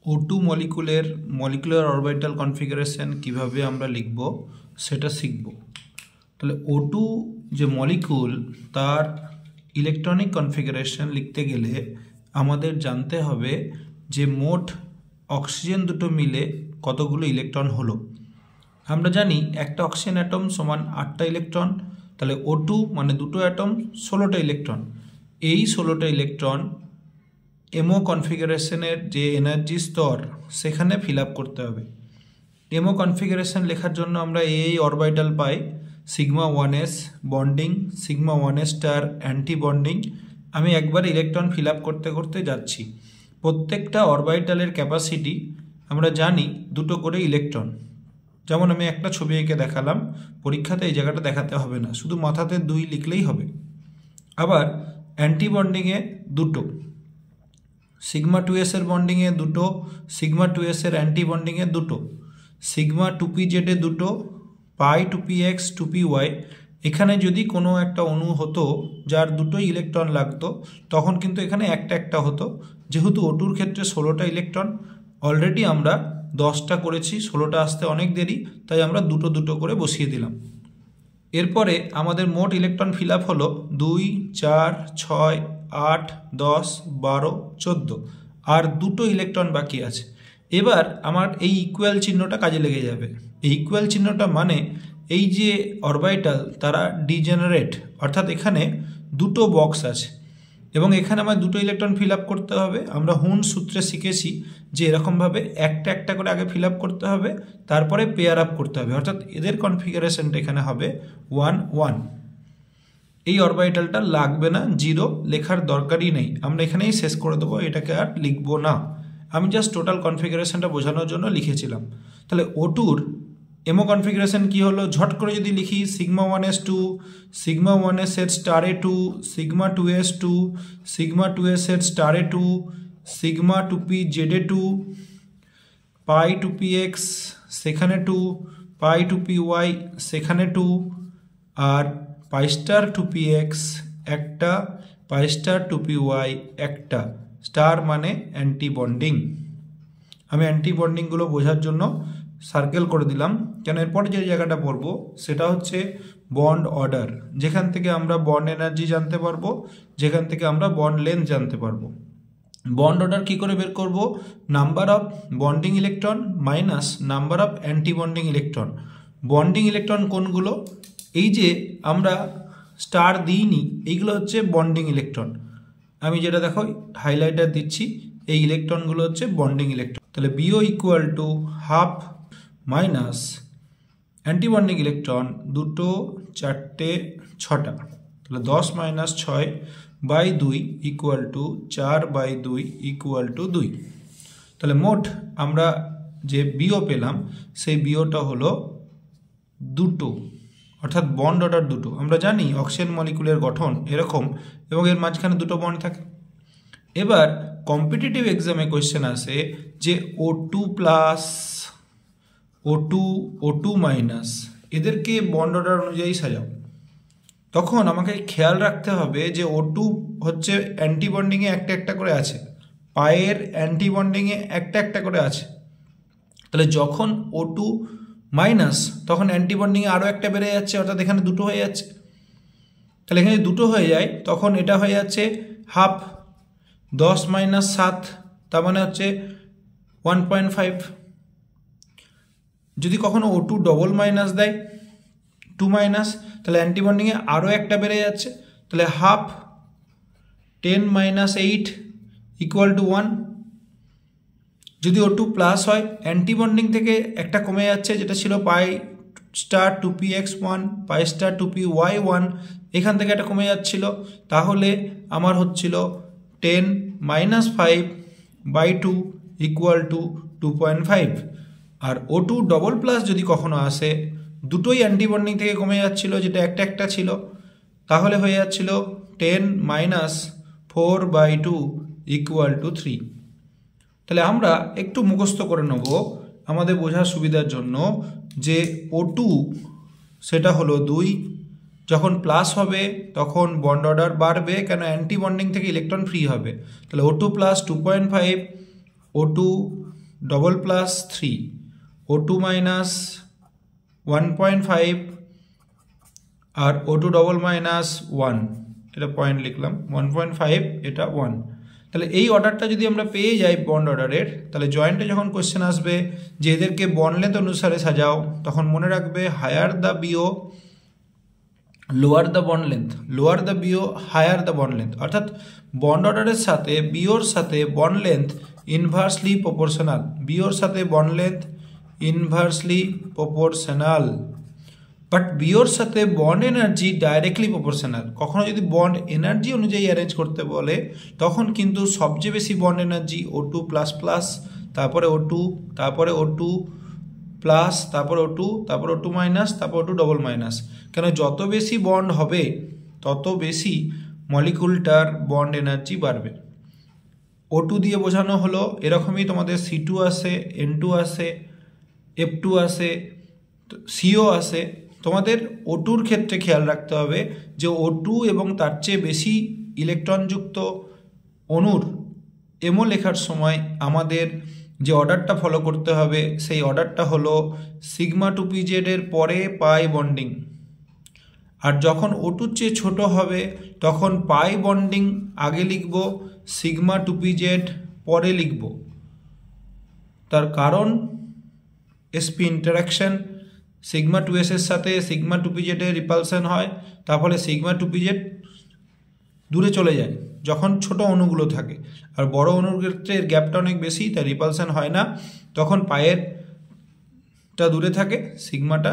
O2 মলিকুলের molecular orbital configuration কিভাবে আমরা লিখব সেটা শিখব। তাহলে O2 যে মলিকুল তার ইলেকট্রনিক কনফিগারেশন লিখতে গেলে আমাদের জানতে হবে যে মোট অক্সিজেন দুটো মিলে কতগুলো ইলেকট্রন হলো। আমরা জানি একটা অক্সিজেন অ্যাটম সমান 8টা ইলেকট্রন, তাহলে O2 মানে দুটো অ্যাটম 16টা ইলেকট্রন। এই 16টা ইলেকট্রন এমও কনফিগারেশনের যে এনার্জি স্তর সেখানে ফিল আপ করতে হবে। এমও কনফিগারেশন লেখার জন্য আমরা এই অরবিটাল পাই sigma 1s bonding, sigma 1s star anti bonding. আমি একবার ইলেকট্রন ফিল আপ করতে করতে যাচ্ছি। প্রত্যেকটা অরবিটালের ক্যাপাসিটি আমরা জানি দুটো করে ইলেকট্রন। যেমন আমি একটা ছবি এঁকে দেখালাম, পরীক্ষাতে এই জায়গাটা দেখাতে হবে না, শুধু মাথাতে 2 লিখলেই হবে। আবার অ্যান্টি বন্ডিংয়ে দুটো, সিগমা 2s এর বন্ডিংয়ে দুটো, সিগমা 2s এর অ্যান্টি বন্ডিংয়ে দুটো, সিগমা 2pz এ দুটো, পাই 2px 2py। এখানে যদি কোনো একটা অণু হতো যার দুটোই ইলেকট্রন লাগতো তখন কিন্তু এখানে একটা একটা হতো। যেহেতু O2-র ক্ষেত্রে 16টা ইলেকট্রন, অলরেডি আমরা 10টা করেছি, 16টা আসতে অনেক দেরি, তাই আমরা দুটো দুটো করে বসিয়ে দিলাম। এরপরে আমাদের মোট ইলেকট্রন ফিল আপ হলো 2, 4, 6, 8, 10, 12, 14, আর দুটো ইলেকট্রন বাকি আছে। এবার আমার এই ইকুয়াল চিহ্নটা কাজে লেগে যাবে। এই ইকুয়াল চিহ্নটা মানে এই যে অরবিটাল তারা ডিজেনারেট, অর্থাৎ এখানে দুটো বক্স আছে এবং এখানে আমার দুটো ইলেকট্রন ফিল আপ করতে হবে। আমরা হুন সূত্রে শিখেছি যে এরকমভাবে একটা একটা করে আগে ফিল আপ করতে হবে, তারপরে পেয়ার আপ করতে হবে, অর্থাৎ এদের কনফিগারেশনটা এখানে হবে 1, 1। এই অরবিটালটা লাগবে না, 0 লেখার দরকারই নেই, আমরা এখানেই শেষ করে দেবো, এটাকে আর লিখবো না। আমি জাস্ট টোটাল কনফিগারেশনটা বোঝানোর জন্য লিখেছিলাম। তাহলে O2-র এমও কনফিগারেশন কি হলো, ঝট করে যদি লিখি সিগমা 1s 2, সিগমা 1s এর স্টারে 2, সিগমা 2s 2, সিগমা 2s এর স্টারে 2, সিগমা 2pz এ 2, পাই 2px সেখানে 2, পাই 2py সেখানে 2, আর পাই স্টার 2px একটা, পাই স্টার 2py একটা, স্টার মানে অ্যান্টি বন্ডিং। আমি অ্যান্টি বন্ডিংগুলো বোঝার জন্য সার্কেল করে দিলাম, কেন এরপরে যে জায়গাটা পড়বো সেটা হচ্ছে বন্ড অর্ডার, যেখান থেকে আমরা বন্ড এনার্জি জানতে পারবো, যেখান থেকে আমরা বন্ড লেন্থ জানতে পারবো। বন্ড অর্ডার কী করে বের করব, number of bonding electron minus number of anti bonding electron. Bonding electron কোনগুলো, এই যে আমরা স্টার দিইনি এইগুলো হচ্ছে বন্ডিং ইলেকট্রন। আমি যেটা দেখো হাইলাইটার দিচ্ছি, এই ইলেকট্রনগুলো হচ্ছে বন্ডিং ইলেকট্রন। তাহলে BO equal to half minus anti bonding electron দুটো, 4টে, 6টা, তাহলে 10 minus 6/2 equal to 4/2 equal to 2। তাহলে মোট আমরা যে বিও পেলাম সেই বিওটা হলো দুটো, অর্থাৎ বন্ড অর্ডার দুটো। আমরা জানি অক্সিজেন মলিকুলের গঠন এরকম এবং এর মাঝখানে দুটো বন্ড থাকে। এবার কম্পিটিটিভ এক্সামে কোয়েশ্চেন আসে যে O2 প্লাস, O2 মাইনাস, এদেরকে বন্ড অর্ডার অনুযায়ী সাজাও। তখন আমাকে খেয়াল রাখতে হবে যে O2 হচ্ছে অ্যান্টি বন্ডিংয়ে একটা একটা করে আছে, পায়ের অ্যান্টি বন্ডিংয়ে একটা একটা করে আছে। তাহলে যখন O2 মাইনাস তখন অ্যান্টি বন্ডিংয়ে আরও একটা বেড়ে যাচ্ছে, অর্থাৎ এখানে দুটো হয়ে যাচ্ছে। তাহলে এখানে দুটো হয়ে যায় তখন এটা হয়ে যাচ্ছে হাফ, 10 মাইনাস 7 তার মানে হচ্ছে 1.5। যদি কখনো O2 ডবল মাইনাস দেয় 2 মাইনাস, তাহলে অ্যান্টি বন্ডিংয়ে আরও একটা বেড়ে যাচ্ছে, তাহলে হাফ 10 মাইনাস 8 ইকুয়াল টু 1। যদি O2 প্লাস হয় অ্যান্টি বন্ডিং থেকে একটা কমে যাচ্ছে, যেটা ছিল পাই স্টার 2px1, পাই স্টার 2py1, এখান থেকে একটা কমে যাচ্ছিল, তাহলে আমার হচ্ছিল 10 মাইনাস 5/2 ইকুয়াল টু 2.5। আর O2 ডবল প্লাস যদি কখনো আসে, দুটোই অ্যান্টি বন্ডিং থেকে কমে যাচ্ছিল, যেটা একটা একটা ছিল, তাহলে হয়ে যাচ্ছিল 10 মাইনাস 4/2 ইকুয়াল টু 3। তাহলে আমরা একটু মুখস্থ করে নেব আমাদের বোঝার সুবিধার জন্য যে O2 সেটা হলো 2, যখন প্লাস হবে তখন বন্ড অর্ডার বাড়বে, কেন অ্যান্টি বন্ডিং থেকে ইলেকট্রন ফ্রি হবে। তাহলে O2 plus 2.5 O2 double plus 3, O2 minus 1.5 আর O2 ডবল মাইনাস 1, এটা পয়েন্ট লিখলাম, 1.5 এটা 1। তাহলে এই অর্ডারটা যদি আমরা পেয়ে যাই বন্ড অর্ডারের, তাহলে জয়েন্টে যখন কোশ্চেন আসবে যে এদেরকে বন্ড লেন্থ অনুসারে সাজাও, তখন মনে রাখবে higher the BO lower the bond length, lower the BO higher the bond length, অর্থাৎ বন্ড অর্ডারের সাথে বিওর সাথে বন্ড লেন্থ ইনভার্সলি প্রপোর্শনাল, বিওর সাথে bond length inversely proportional, but বিওর সাথে বন্ড এনার্জি ডাইরেক্টলি প্রপোর্শনাল। কখনো যদি বন্ড এনার্জি অনুযায়ী অ্যারেঞ্জ করতে বলে তখন কিন্তু সবচেয়ে বেশি bond energy O2 plus plus, তারপরে O2, তারপরে O2 প্লাস, তারপর O2, তারপর O2 মাইনাস, তারপর O2 ডবল মাইনাস। কেন যত বেশি বন্ড হবে তত বেশি মলিকুলটার বন্ড এনার্জি বাড়বে। O2 দিয়ে বোঝানো হলো এরকমই তোমাদের C2 আসে, N2 আসে, F2 আসে, CO আসে। তোমাদের O2র ক্ষেত্রে খেয়াল রাখতে হবে যে O2 এবং তার চেয়ে বেশি ইলেকট্রনযুক্ত অণুর এমও লেখার সময় আমাদের যে অর্ডারটা ফলো করতে হবে সেই অর্ডারটা হলো সিগমা 2pz এর পরে পাই বন্ডিং, আর যখন O2র চেয়ে ছোট হবে তখন পাই বন্ডিং আগে লিখব, সিগমা 2pz পরে লিখব। তার কারণ sp ইন্টারাকশন, সিগমা 2s এর সাথে সিগমা 2pz এর রিপালশন হয়, তার ফলে সিগমা 2pz দূরে চলে যায় যখন ছোট অণুগুলো থাকে, আর বড় অণুর ক্ষেত্রে এর গ্যাপটা অনেক বেশি, তাই রিপালশন হয় না, তখন পায়েরটা দূরে থাকে, সিগমাটা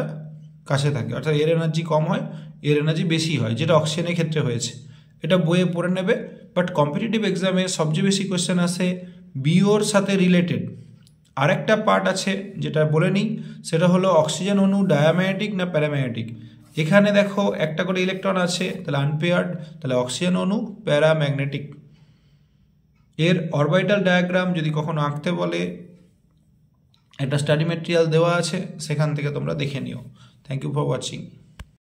কাছে থাকে, অর্থাৎ এর এনার্জি কম হয়, এর এনার্জি বেশি হয়, যেটা অক্সিজেনের ক্ষেত্রে হয়েছে। এটা বইয়ে পড়ে নেবে, বাট কম্পিটিটিভ এক্সামে সবচেয়ে বেশি কোয়েশ্চেন আসে বিওর সাথে রিলেটেড। আরেকটা পার্ট আছে যেটা বলে নিই, সেটা হলো অক্সিজেন অণু ডায়াম্যাগনেটিক না প্যারাম্যাগনেটিক। এখানে দেখো একটা করে ইলেকট্রন আছে, তাহলে আনপেয়ার্ড, তাহলে অক্সিজেন অণু প্যারাম্যাগনেটিক। এর অরবিটাল ডায়াগ্রাম যদি কখনো আঁকতে বলে একটা স্টাডি ম্যাটেরিয়াল দেওয়া আছে, সেখান থেকে তোমরা দেখে নিও। Thank you for watching.